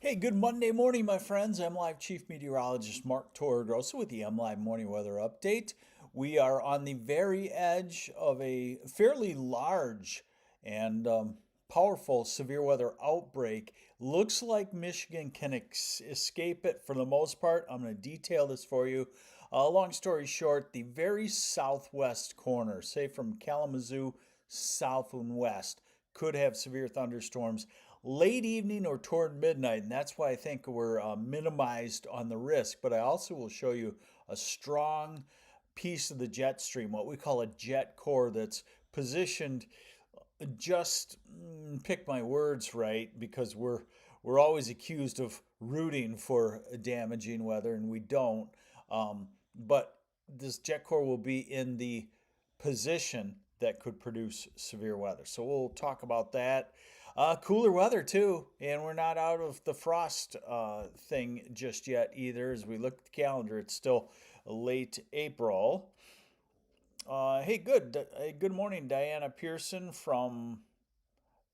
Hey, good Monday morning, my friends. MLive Chief Meteorologist Mark Torregrossa with the MLive Morning Weather Update. We are on the very edge of a fairly large and powerful severe weather outbreak. Looks like Michigan can escape it for the most part. I'm going to detail this for you. Long story short, the very southwest corner, say from Kalamazoo south and west, could have severe thunderstorms late evening or toward midnight, and that's why I think we're minimized on the risk. But I also will show you a strong piece of the jet stream, what we call a jet core, that's positioned just pick my words right, because we're always accused of rooting for damaging weather, and we don't. But this jet core will be in the position that could produce severe weather. So we'll talk about that. Cooler weather too, and we're not out of the frost thing just yet either. As we look at the calendar, it's still late April. Hey, good morning, Diana Pearson from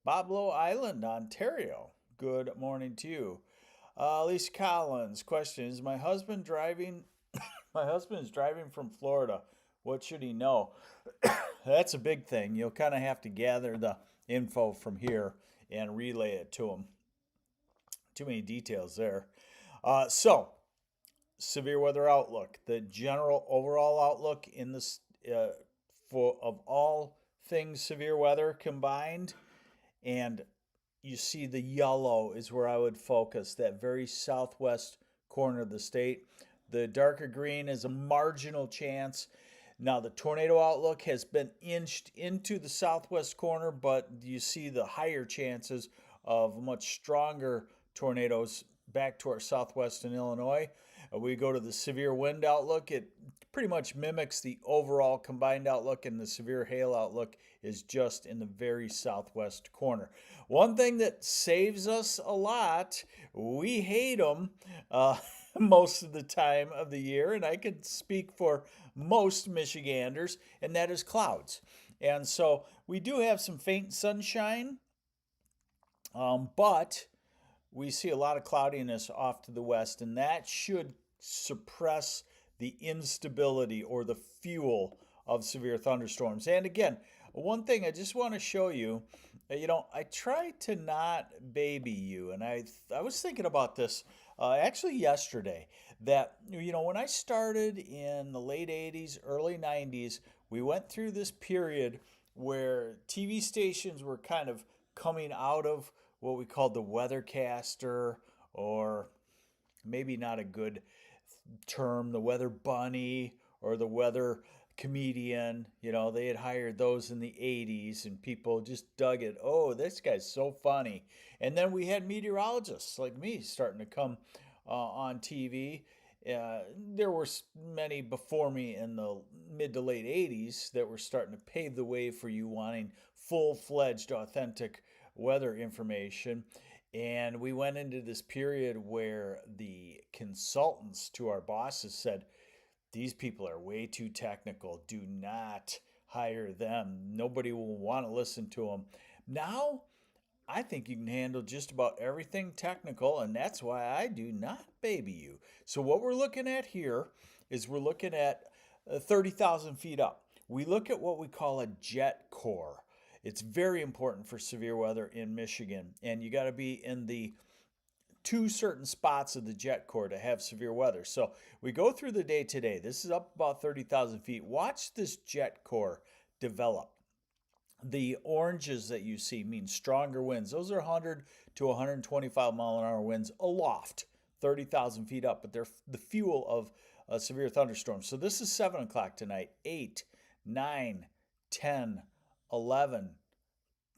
Boblo Island, Ontario. Good morning to you. Lisa Collins, question: Is my husband driving? My husband is driving from Florida. What should he know? That's a big thing. You'll kind of have to gather the info from here and relay it to him. Too many details there. So, severe weather outlook. The general overall outlook in this for of all things severe weather combined, and you see the yellow is where I would focus. That very southwest corner of the state. The darker green is a marginal chance. Now, the tornado outlook has been inched into the southwest corner, but you see the higher chances of much stronger tornadoes back to our southwest in Illinois. We go to the severe wind outlook. It pretty much mimics the overall combined outlook, and the severe hail outlook is just in the very southwest corner. One thing that saves us a lot, we hate them. Most of the time of the year, and I could speak for most Michiganders, and that is clouds. And so we do have some faint sunshine, but we see a lot of cloudiness off to the west, and that should suppress the instability or the fuel of severe thunderstorms. And again, one thing I just want to show you, I try to not baby you, and I was thinking about this actually yesterday, that when I started in the late 80s, early 90s, we went through this period where TV stations were kind of coming out of what we called the weathercaster, or maybe not a good term, the weather bunny or the weather comedian. They had hired those in the 80s, and people just dug it. Oh, this guy's so funny. And then we had meteorologists like me starting to come on TV. There were many before me in the mid to late 80s that were starting to pave the way for you wanting full-fledged, authentic weather information. And we went into this period where the consultants to our bosses said, these people are way too technical. Do not hire them. Nobody will want to listen to them. Now, I think you can handle just about everything technical, and that's why I do not baby you. So what we're looking at here is we're looking at 30,000 feet up. We look at what we call a jet core. It's very important for severe weather in Michigan, and you got to be in the two certain spots of the jet core to have severe weather. So we go through the day today. This is up about 30,000 feet. Watch this jet core develop. The oranges that you see mean stronger winds. Those are 100 to 125 mile an hour winds aloft, 30,000 feet up, but they're the fuel of a severe thunderstorm. So this is 7 o'clock tonight, 8, 9, 10, 11,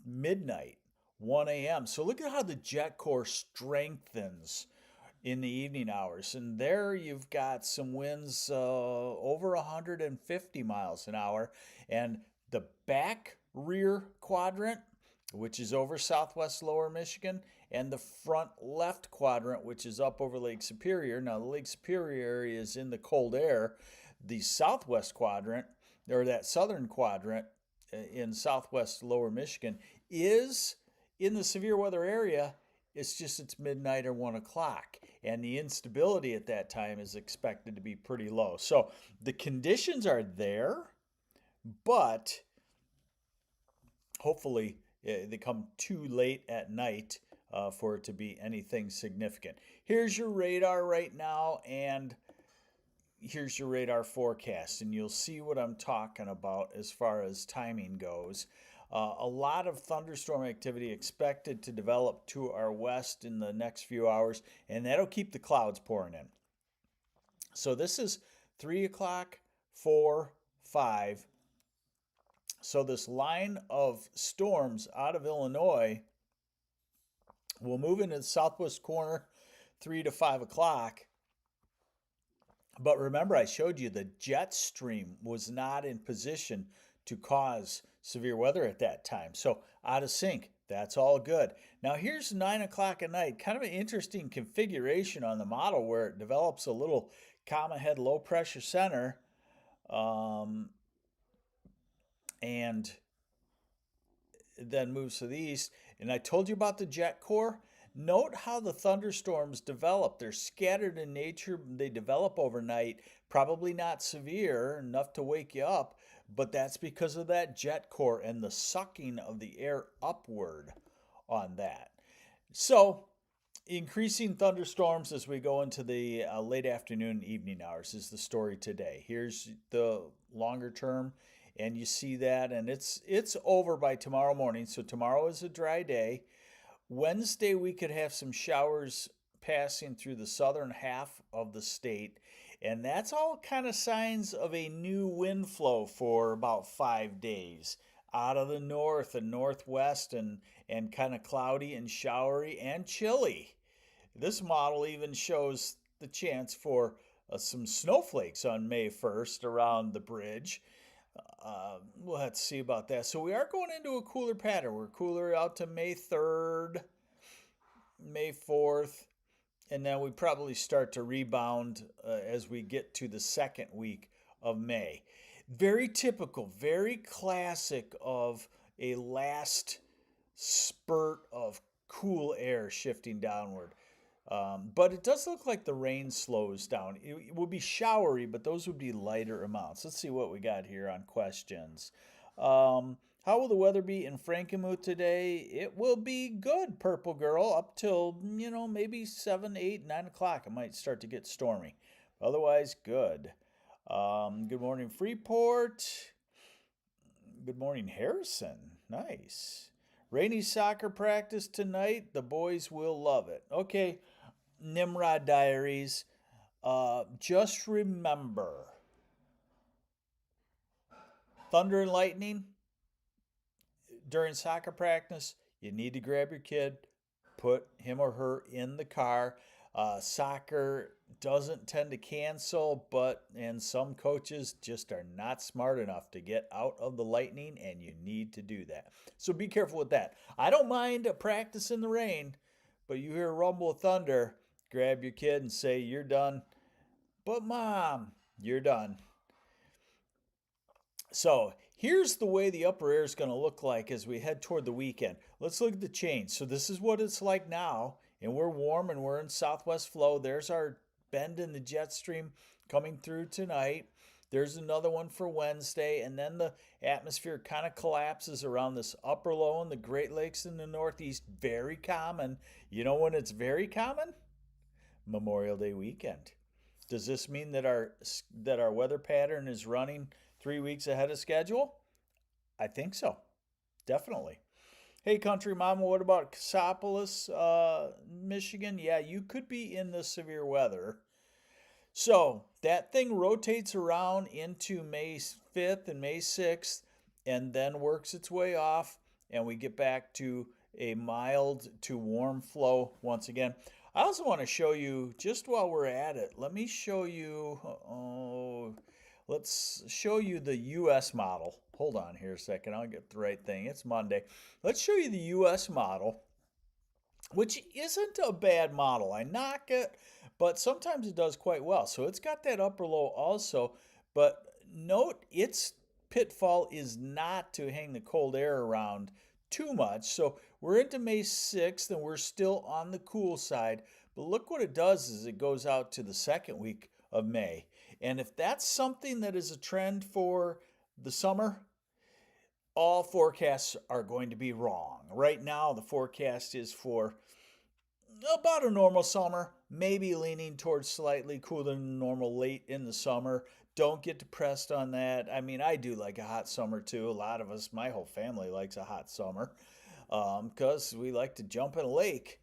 midnight, 1 a.m. So look at how the jet core strengthens in the evening hours. And there you've got some winds over 150 miles an hour. And the back rear quadrant, which is over southwest lower Michigan, and the front left quadrant, which is up over Lake Superior. Now, the Lake Superior area is in the cold air. The southwest quadrant, or that southern quadrant in southwest lower Michigan, is in the severe weather area It's just it's midnight or 1 o'clock, and the instability at that time is expected to be pretty low. So the conditions are there, but hopefully they come too late at night for it to be anything significant. Here's your radar right now, and here's your radar forecast, and you'll see what I'm talking about as far as timing goes. A lot of thunderstorm activity expected to develop to our west in the next few hours, and that'll keep the clouds pouring in. So this is 3 o'clock, 4, 5. So this line of storms out of Illinois will move into the southwest corner 3 to 5 o'clock. But remember, I showed you the jet stream was not in position to cause severe weather at that time. So out of sync, that's all good. Now here's 9 o'clock at night, kind of an interesting configuration on the model where it develops a little comma head low pressure center. And then moves to the east. And I told you about the jet core. Note how the thunderstorms develop. They're scattered in nature. They develop overnight, probably not severe enough to wake you up, but that's because of that jet core and the sucking of the air upward on that. So increasing thunderstorms as we go into the late afternoon and evening hours is the story today. Here's the longer term, and you see that, and it's over by tomorrow morning. So tomorrow is a dry day. Wednesday we could have some showers passing through the southern half of the state, and that's all kind of signs of a new wind flow for about 5 days out of the north and northwest, and kind of cloudy and showery and chilly. This model even shows the chance for some snowflakes on May 1st around the bridge. We'll have to see about that. So we are going into a cooler pattern. We're cooler out to May 3rd, May 4th, and then we probably start to rebound as we get to the second week of May. Very typical, very classic of a last spurt of cool air shifting downward. But it does look like the rain slows down. It will be showery, but those would be lighter amounts. Let's see what we got here on questions. How will the weather be in Frankenmuth today? It will be good, Purple Girl, up till, maybe 7, 8, 9 o'clock. It might start to get stormy. Otherwise, good. Good morning, Freeport. Good morning, Harrison. Nice. Rainy soccer practice tonight. The boys will love it. Okay, Nimrod Diaries. Just remember, thunder and lightning during soccer practice, you need to grab your kid, put him or her in the car. Soccer doesn't tend to cancel, and some coaches just are not smart enough to get out of the lightning, and you need to do that. So be careful with that. I don't mind a practice in the rain, but you hear a rumble of thunder, grab your kid and say, "You're done." But Mom, you're done. So here's the way the upper air is going to look like as we head toward the weekend. Let's look at the change. So this is what it's like now, and we're warm and we're in southwest flow. There's our bend in the jet stream coming through tonight. There's another one for Wednesday, and then the atmosphere kind of collapses around this upper low in the Great Lakes in the Northeast. Very common. You know when it's very common? Memorial Day weekend. Does this mean that our weather pattern is running 3 weeks ahead of schedule? I think so. Definitely. Hey, Country Mama, what about Cassopolis, Michigan? Yeah, you could be in the severe weather. So that thing rotates around into May 5th and May 6th and then works its way off, and we get back to a mild to warm flow once again. I also want to show you, just while we're at it, let me show you, let's show you the U.S. model. Hold on here a second, I'll get the right thing. It's Monday. Let's show you the U.S. model, which isn't a bad model. I knock it, but sometimes it does quite well. So it's got that upper low also, but note its pitfall is not to hang the cold air around too much. So We're into May 6th and we're still on the cool side. But look what it does is it goes out to the second week of May. And if that's something that is a trend for the summer, all forecasts are going to be wrong. Right now, the forecast is for about a normal summer, maybe leaning towards slightly cooler than normal late in the summer. Don't get depressed on that. I mean, I do like a hot summer too. A lot of us, my whole family likes a hot summer because we like to jump in a lake,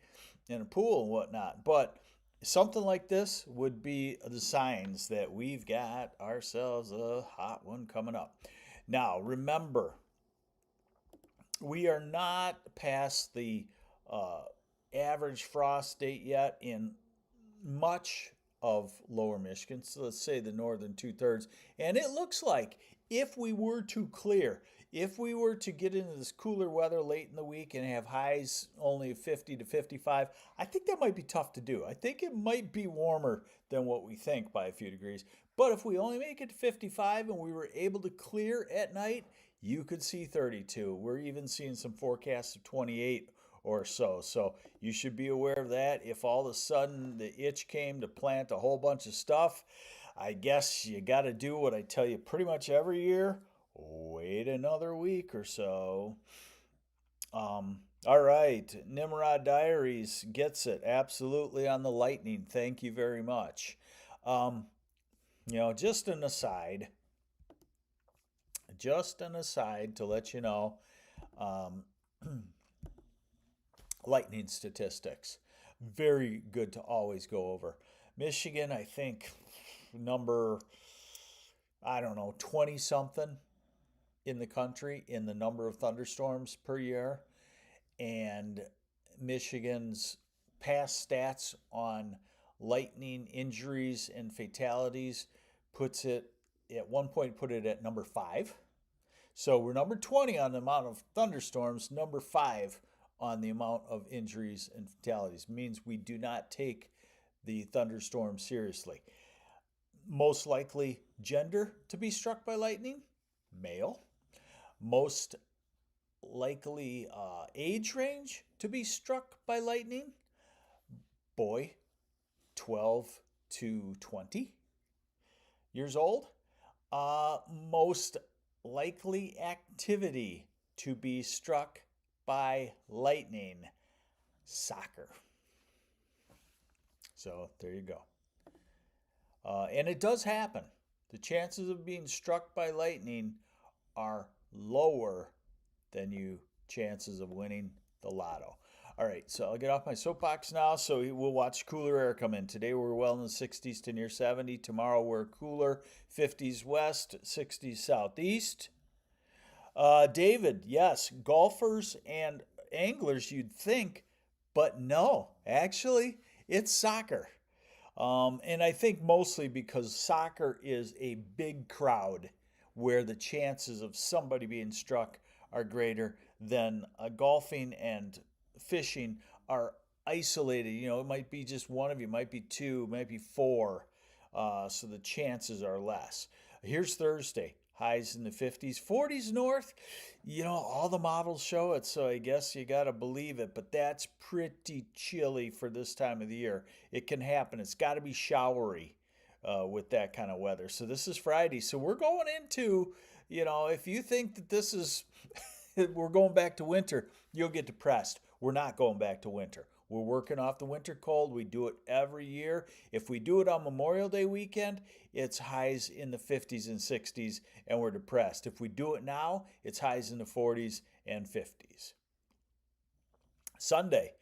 in a pool and whatnot. But something like this would be the signs that we've got ourselves a hot one coming up. Now, remember, we are not past the uh, average frost date yet in much of lower Michigan. So let's say the northern two-thirds. And it looks like if we were to clear, if we were to get into this cooler weather late in the week and have highs only 50 to 55, I think that might be tough to do. I think it might be warmer than what we think by a few degrees. But if we only make it to 55 and we were able to clear at night, you could see 32. We're even seeing some forecasts of 28 or so. So you should be aware of that. If all of a sudden the itch came to plant a whole bunch of stuff, I guess you got to do what I tell you pretty much every year. Wait another week or so. All right. Nimrod Diaries gets it absolutely on the lightning. Thank you very much. Um, just an aside. Just an aside to let you know. Um, lightning statistics. Very good to always go over. Michigan, I think, number, I don't know, 20 something in the country in the number of thunderstorms per year. And Michigan's past stats on lightning injuries and fatalities puts it, at one point, put it at number 5. So we're number 20 on the amount of thunderstorms, number 5 on the amount of injuries and fatalities. It means we do not take the thunderstorm seriously. Most likely gender to be struck by lightning, male. Most likely age range to be struck by lightning, boy, 12 to 20 years old. Most likely activity to be struck by lightning, soccer. So there you go. And it does happen. The chances of being struck by lightning are lower than you chances of winning the lotto. All right, so I'll get off my soapbox now. So we'll watch cooler air come in. Today we're well in the 60s to near 70. Tomorrow we're cooler, 50s west, 60s southeast. David, yes, golfers and anglers you'd think, but no, actually it's soccer. And I think mostly because soccer is a big crowd where the chances of somebody being struck are greater than golfing and fishing are isolated. It might be just one of you, might be two, might be four. So the chances are less. Here's Thursday. Highs in the 50s, 40s north. All the models show it, so I guess you got to believe it. But that's pretty chilly for this time of the year. It can happen. It's got to be showery with that kind of weather. So this is Friday. So we're going into, if you think that this is, we're going back to winter, you'll get depressed. We're not going back to winter. We're working off the winter cold. We do it every year. If we do it on Memorial Day weekend, it's highs in the 50s and 60s, and we're depressed. If we do it now, it's highs in the 40s and 50s. Sunday,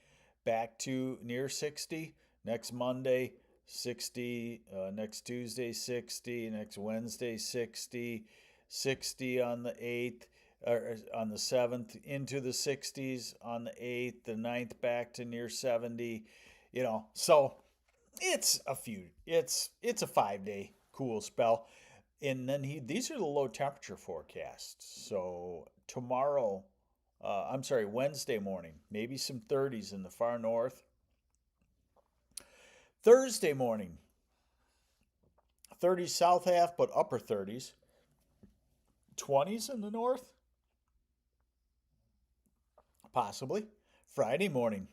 back to near 60. Next Monday, 60. Next Tuesday, 60. Next Wednesday, 60. 60 on the 8th. Or on the 7th, into the 60s on the 8th, the 9th back to near 70, so it's a 5-day cool spell. And then these are the low temperature forecasts. So tomorrow, Wednesday morning, maybe some 30s in the far north. Thursday morning, 30s south half, but upper 30s. 20s in the north. Possibly. Friday morning,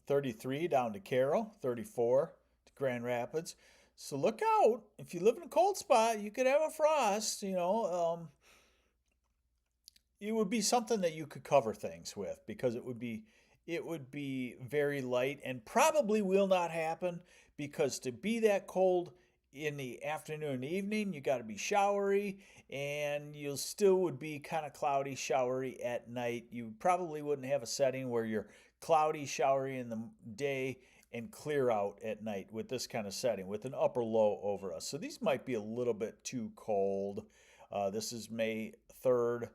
33 down to Carroll, 34 to Grand Rapids. So look out. If you live in a cold spot, you could have a frost, it would be something that you could cover things with because it would be very light and probably will not happen because to be that cold in the afternoon and evening, you got to be showery and you still would be kind of cloudy, showery at night. You probably wouldn't have a setting where you're cloudy, showery in the day and clear out at night with this kind of setting with an upper low over us. So these might be a little bit too cold. This is May 3rd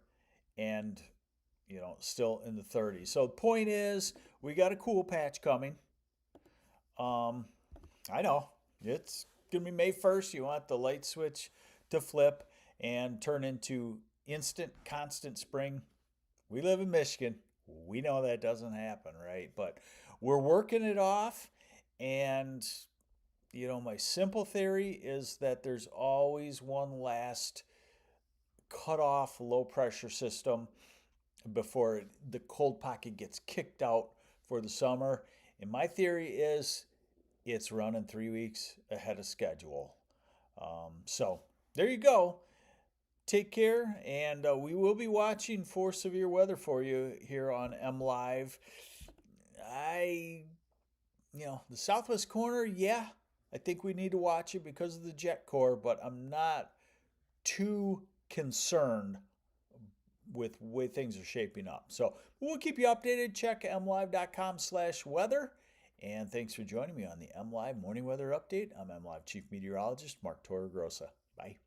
and still in the 30s. So the point is, we got a cool patch coming. I know it's gonna be May 1st. You want the light switch to flip and turn into instant, constant spring. We live in Michigan. We know that doesn't happen, right? But we're working it off, and my simple theory is that there's always one last cut off low pressure system before the cold pocket gets kicked out for the summer. And my theory is it's running 3 weeks ahead of schedule. So there you go. Take care, and we will be watching for severe weather for you here on MLive. The southwest corner, yeah, I think we need to watch it because of the jet core, but I'm not too concerned with the way things are shaping up. So we'll keep you updated. Check mlive.com/weather. And thanks for joining me on the MLive Morning Weather Update. I'm MLive Chief Meteorologist Mark Torregrossa. Bye.